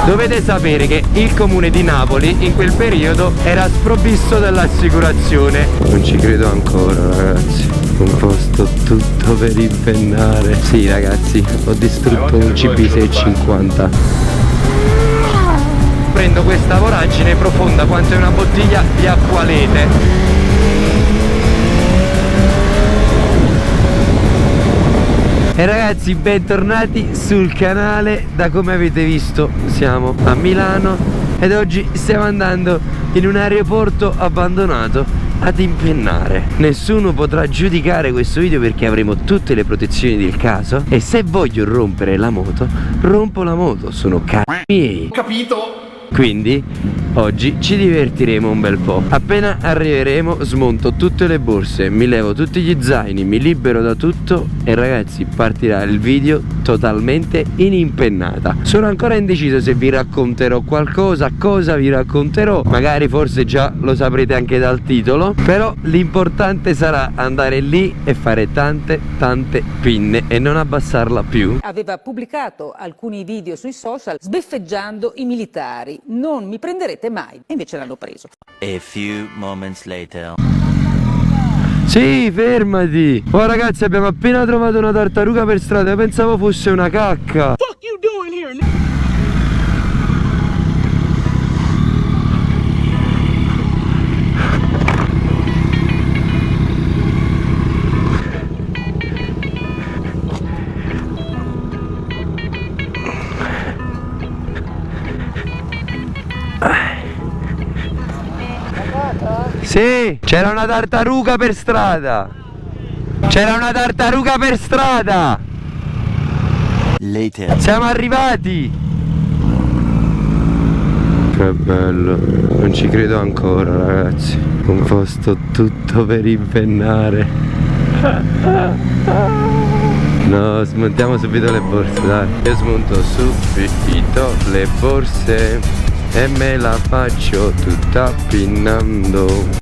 Dovete sapere che il comune di Napoli in quel periodo era sprovvisto dell'assicurazione. Non ci credo ancora, ragazzi. Un posto tutto per impennare. Sì, ragazzi, ho distrutto un CB650. Prendo questa voragine profonda quanto è una bottiglia di acqualete. E ragazzi, bentornati sul canale. Da come avete visto siamo a Milano ed oggi stiamo andando in un aeroporto abbandonato ad impennare. Nessuno potrà giudicare questo video perché avremo tutte le protezioni del caso e se voglio rompere la moto, rompo la moto, sono cazzi miei. Capito? Quindi oggi ci divertiremo un bel po'. Appena arriveremo smonto tutte le borse, mi levo tutti gli zaini, mi libero da tutto e ragazzi partirà il video totalmente in impennata. Sono ancora indeciso se vi racconterò qualcosa, cosa vi racconterò, magari forse già lo saprete anche dal titolo, però l'importante sarà andare lì e fare tante pinne e non abbassarla più. Aveva pubblicato alcuni video sui social sbeffeggiando i militari. Non mi prenderete mai. E invece l'hanno preso. A few moments later. Sì, fermati. Oh ragazzi, abbiamo appena trovato una tartaruga per strada. Pensavo fosse una cacca. Fuck you doing here? Sì, c'era una tartaruga per strada. C'era una tartaruga per strada. Later. Siamo arrivati. Che bello. Non ci credo ancora, ragazzi. Un posto tutto per impennare. No, smontiamo subito le borse, dai. Io smonto subito le borse e me la faccio tutta pinnando.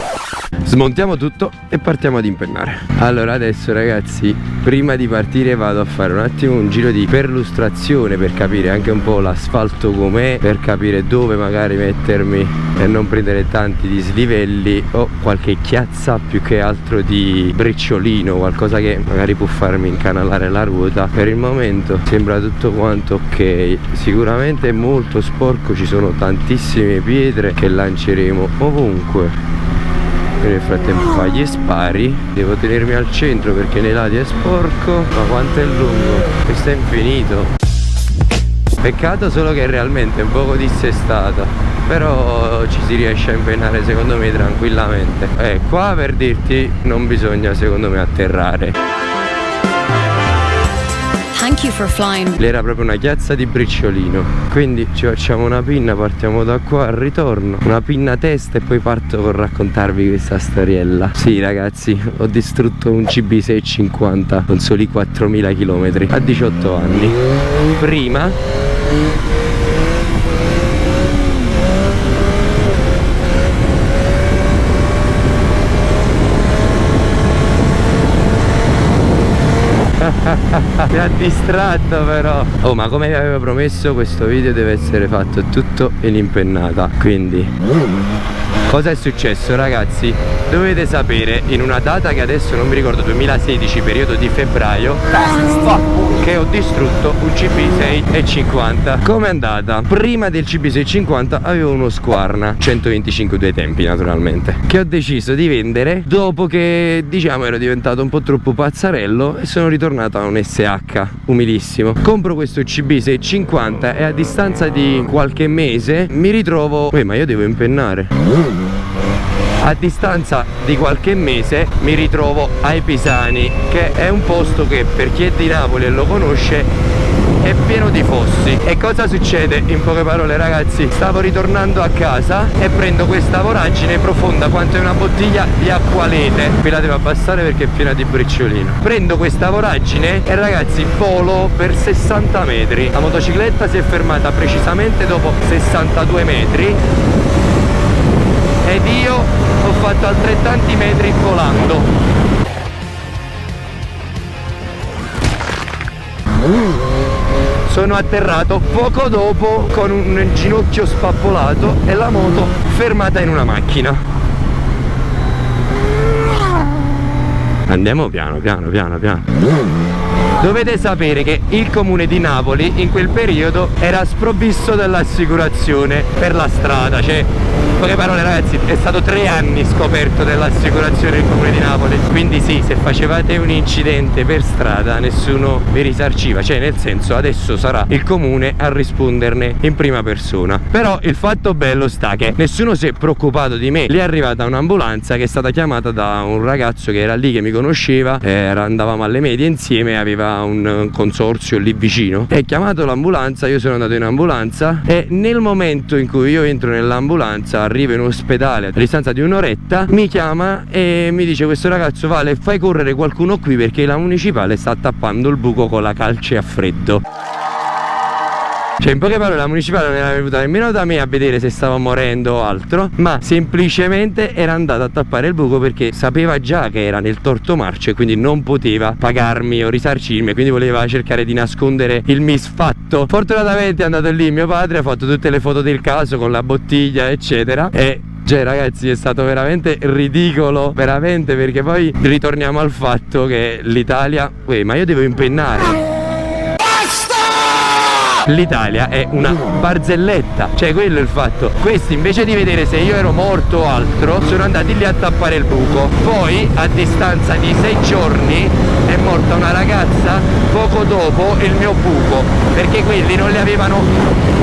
Smontiamo tutto e partiamo ad impennare. Allora adesso ragazzi, prima di partire vado a fare un attimo un giro di perlustrazione per capire anche un po' l'asfalto com'è, per capire dove magari mettermi e non prendere tanti dislivelli o qualche chiazza più che altro di briciolino, qualcosa che magari può farmi incanalare la ruota. Per il momento sembra tutto quanto ok, sicuramente è molto sporco, ci sono tantissime pietre che lanceremo ovunque. Nel frattempo fa gli spari. Devo tenermi al centro perché nei lati è sporco. Ma quanto è lungo? Questo è infinito. Peccato solo che è realmente un poco dissestato, però ci si riesce a impennare secondo me tranquillamente. Qua per dirti non bisogna secondo me atterrare. Thank you for flying. Era proprio una chiazza di briciolino. Quindi ci facciamo una pinna, partiamo da qua al ritorno, una pinna a testa e poi parto con raccontarvi questa storiella. Sì ragazzi, ho distrutto un CB650 con soli 4000 km a 18 anni. Prima mi ha distratto però. Oh, ma come vi avevo promesso, questo video deve essere fatto tutto in impennata. Quindi cosa è successo ragazzi? Dovete sapere, in una data che adesso non mi ricordo, 2016, periodo di febbraio, che ho distrutto un CB650. Come è andata? Prima del CB650 avevo uno Squarna 125 due tempi naturalmente, che ho deciso di vendere dopo che diciamo ero diventato un po' troppo pazzarello e sono ritornato a un SH umilissimo. Compro questo CB650 e a distanza di qualche mese mi ritrovo, ma io devo impennare. A distanza di qualche mese mi ritrovo ai Pisani, che è un posto che per chi è di Napoli e lo conosce è pieno di fossi. E cosa succede? In poche parole ragazzi, stavo ritornando a casa e prendo questa voragine profonda quanto è una bottiglia di acqualete. Qui la devo abbassare perché è piena di briciolino. Prendo questa voragine e ragazzi volo per 60 metri. La motocicletta si è fermata precisamente dopo 62 metri ed io ho fatto altrettanti metri volando. sono atterrato poco dopo con un ginocchio spappolato e la moto fermata in una macchina. Andiamo piano piano piano piano. Dovete sapere che il comune di Napoli in quel periodo era sprovvisto dell'assicurazione per la strada, cioè, in poche parole ragazzi, è stato 3 anni scoperto dell'assicurazione il comune di Napoli, quindi sì, se facevate un incidente per strada nessuno vi risarciva, cioè nel senso adesso sarà il comune a risponderne in prima persona. Però il fatto bello sta che nessuno si è preoccupato di me, lì è arrivata un'ambulanza che è stata chiamata da un ragazzo che era lì, che mi conosceva, andavamo alle medie insieme, aveva un consorzio lì vicino, e chiamato l'ambulanza, io sono andato in ambulanza e nel momento in cui io entro nell'ambulanza, arrivo in ospedale a distanza di un'oretta, mi chiama e mi dice: questo ragazzo, Vale, fai correre qualcuno qui perché la municipale sta tappando il buco con la calce a freddo. Cioè, in poche parole, la municipale non era venuta nemmeno da me a vedere se stavo morendo o altro, ma semplicemente era andata a tappare il buco perché sapeva già che era nel torto marcia e quindi non poteva pagarmi o risarcirmi, quindi voleva cercare di nascondere il misfatto. Fortunatamente è andato lì mio padre, ha fatto tutte le foto del caso con la bottiglia eccetera, e cioè ragazzi è stato veramente ridicolo, veramente, perché poi ritorniamo al fatto che l'Italia, ma io devo impennare. L'Italia è una barzelletta, cioè quello è il fatto. Questi invece di vedere se io ero morto o altro sono andati lì a tappare il buco. Poi a distanza di 6 giorni è morta una ragazza poco dopo il mio buco, perché quelli non li avevano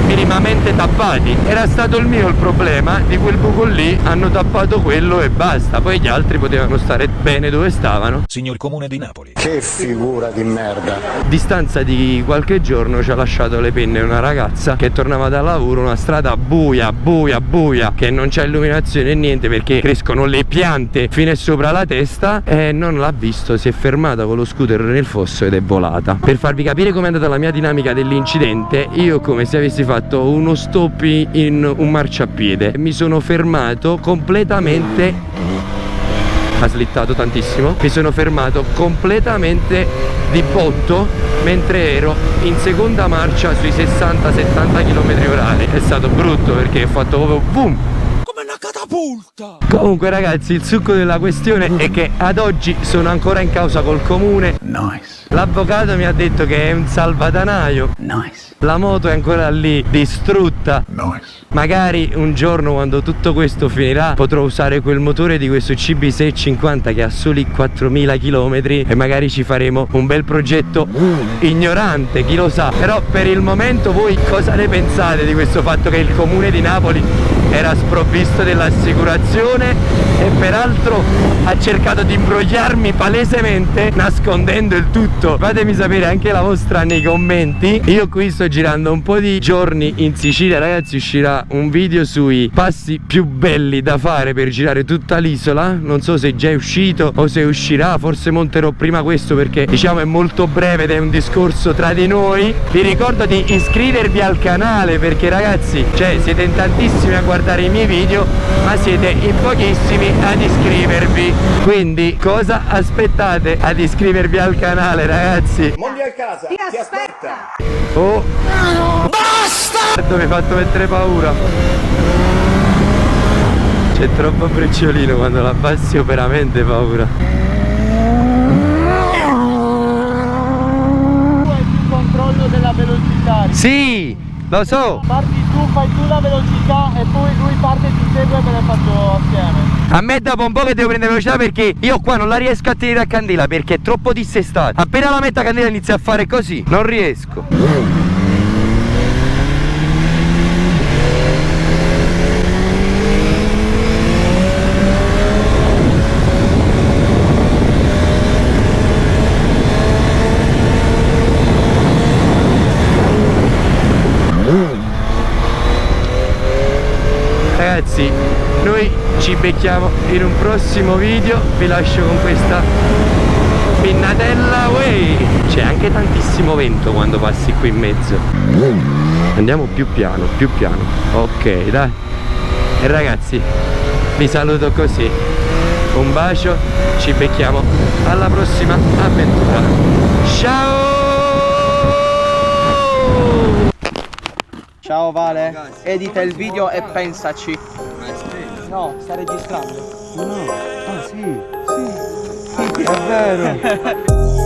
minimamente tappati. Era stato il mio il problema di quel buco lì, hanno tappato quello e basta, poi gli altri potevano stare bene dove stavano. Signor Comune di Napoli, che figura di merda. A distanza di qualche giorno ci ha lasciato le penne una ragazza che tornava dal lavoro, una strada buia buia buia, che non c'è illuminazione e niente perché crescono le piante fino e sopra la testa, e non l'ha visto, si è fermata con lo scooter nel fosso ed è volata. Per farvi capire com'è andata la mia dinamica dell'incidente, io come se avessi fatto uno stop in un marciapiede, mi sono fermato completamente, ha slittato tantissimo, mi sono fermato completamente di botto mentre ero in seconda marcia sui 60-70 km/h. È stato brutto perché ho fatto proprio boom, come una catapulta. Comunque ragazzi, il succo della questione è che ad oggi sono ancora in causa col comune. Nice. L'avvocato mi ha detto che è un salvadanaio. Nice. La moto è ancora lì distrutta. Nice. Magari un giorno, quando tutto questo finirà, potrò usare quel motore di questo CB650 che ha soli 4.000 km e magari ci faremo un bel progetto ignorante, chi lo sa. Però per il momento voi cosa ne pensate di questo fatto che il comune di Napoli era sprovvisto dell'assicurazione e peraltro ha cercato di imbrogliarmi palesemente nascondendo il tutto? Fatemi sapere anche la vostra nei commenti. Io qui sto girando un po' di giorni in Sicilia, ragazzi. Uscirà un video sui passi più belli da fare per girare tutta l'isola. Non so se è già uscito o se uscirà, forse monterò prima questo perché diciamo è molto breve ed è un discorso tra di noi. Vi ricordo di iscrivervi al canale perché ragazzi, cioè, siete in tantissimi a guardare i miei video ma siete in pochissimi ad iscrivervi, quindi cosa aspettate ad iscrivervi al canale, ragazzi? Mondi a casa, ti aspetta. Oh, basta! Mi hai fatto mettere paura. C'è troppo brecciolino, quando la abbassi ho veramente paura. Tu hai più controllo della velocità. Sì, lo so. Parti tu, fai tu la velocità e poi lui parte, ti segue e me le faccio assieme. A me dopo un po' che devo prendere velocità perché io qua non la riesco a tenere a candela perché è troppo dissestata. Appena la metto a candela inizia a fare così, non riesco. Ragazzi, noi ci becchiamo in un prossimo video. Vi lascio con questa pinnatella. C'è anche tantissimo vento quando passi qui in mezzo. Andiamo più piano, più piano. Ok, dai. E ragazzi, vi saluto così. Un bacio, ci becchiamo alla prossima avventura. Ciao! Ciao Vale, Ragazzi, edita il video e pensaci. Ma aspetta. No, sta registrando. No. Ah sì, sì. È vero.